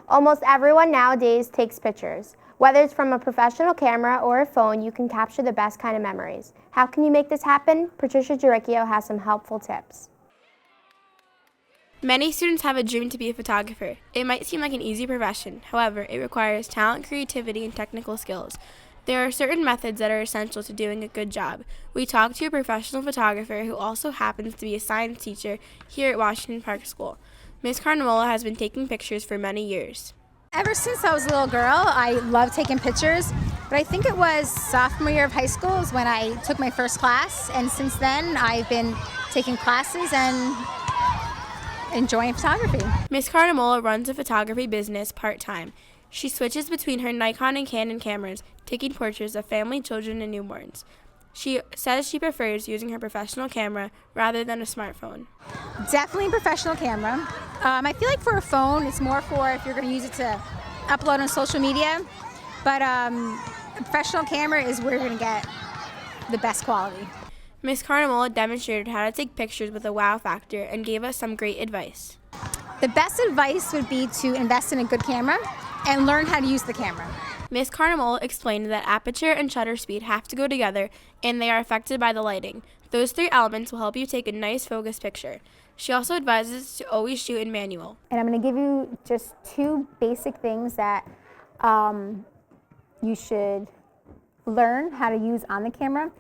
Almost everyone nowadays takes pictures. Whether it's from a professional camera or a phone, you can capture the best kind of memories. How can you make this happen? Patricia Jaricchio has some helpful tips. Many students have a dream to be a photographer. It might seem like an easy profession. However, it requires talent, creativity, and technical skills. There are certain methods that are essential to doing a good job. We talked to a professional photographer who also happens to be a science teacher here at Washington Park School. Ms. Carnamola has been taking pictures for many years. Ever since I was a little girl, I loved taking pictures, but I think it was sophomore year of high school is when I took my first class, and since then I've been taking classes and enjoying photography. Ms. Carnamola runs a photography business part-time. She switches between her Nikon and Canon cameras, taking portraits of family, children, and newborns. She says she prefers using her professional camera rather than a smartphone. Definitely a professional camera. I feel like for a phone, it's more for if you're going to use it to upload on social media. But a professional camera is where you're going to get the best quality. Ms. Carnamola demonstrated how to take pictures with a wow factor and gave us some great advice. The best advice would be to invest in a good camera and learn how to use the camera. Ms. Carnamola explained that aperture and shutter speed have to go together and they are affected by the lighting. Those three elements will help you take a nice focused picture. She also advises to always shoot in manual. And I'm going to give you just two basic things that you should learn how to use on the camera.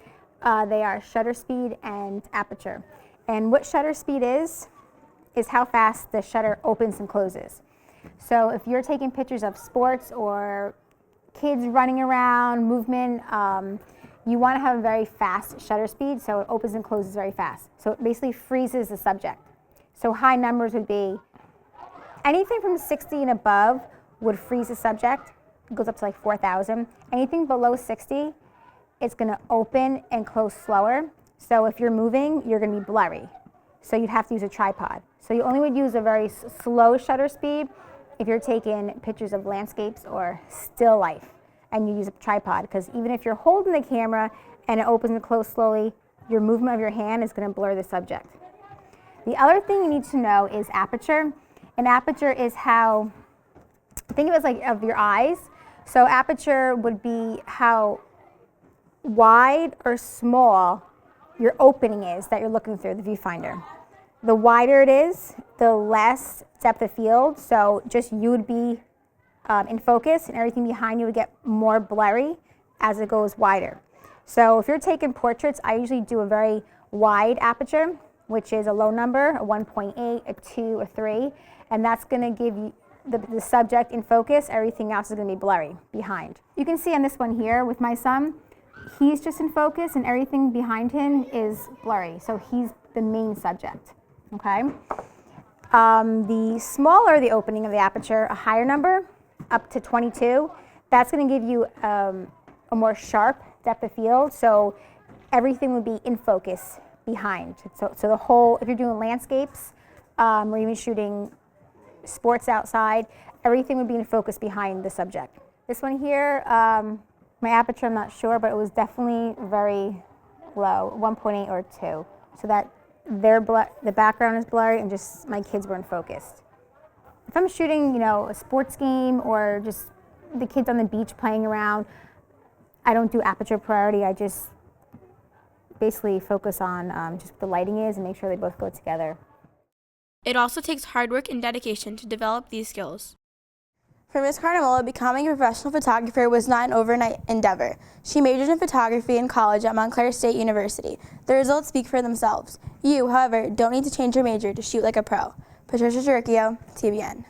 They are shutter speed and aperture. And what shutter speed is how fast the shutter opens and closes. So if you're taking pictures of sports or kids running around, movement, you want to have a very fast shutter speed, so it opens and closes very fast. So it basically freezes the subject. So high numbers would be anything from 60 and above would freeze the subject. It goes up to like 4,000. Anything below 60, it's going to open and close slower. So if you're moving, you're going to be blurry. So you'd have to use a tripod. So you only would use a very slow shutter speed if you're taking pictures of landscapes or still life and you use a tripod, because even if you're holding the camera and it opens and closes slowly, your movement of your hand is going to blur the subject. The other thing you need to know is aperture. And aperture is how, think of it as like of your eyes. So aperture would be how wide or small your opening is that you're looking through the viewfinder. The wider it is, the less depth of field, so just you would be in focus and everything behind you would get more blurry as it goes wider. So if you're taking portraits, I usually do a very wide aperture, which is a low number, a 1.8, a 2, a 3, and that's going to give you the subject in focus. Everything else is going to be blurry behind. You can see on this one here with my son, he's just in focus and everything behind him is blurry, so he's the main subject. Okay. The smaller the opening of the aperture, a higher number, up to 22, that's going to give you a more sharp depth of field, so everything would be in focus behind. So the whole, if you're doing landscapes or even shooting sports outside, everything would be in focus behind the subject. This one here, my aperture, I'm not sure, but it was definitely very low, 1.8 or 2, so that the background is blurry and just my kids weren't focused. If I'm shooting, a sports game or just the kids on the beach playing around, I don't do aperture priority. I just basically focus on just what the lighting is and make sure they both go together. It also takes hard work and dedication to develop these skills. For Ms. Carnamola, becoming a professional photographer was not an overnight endeavor. She majored in photography in college at Montclair State University. The results speak for themselves. You, however, don't need to change your major to shoot like a pro. Patricia Jaricchio, TBN.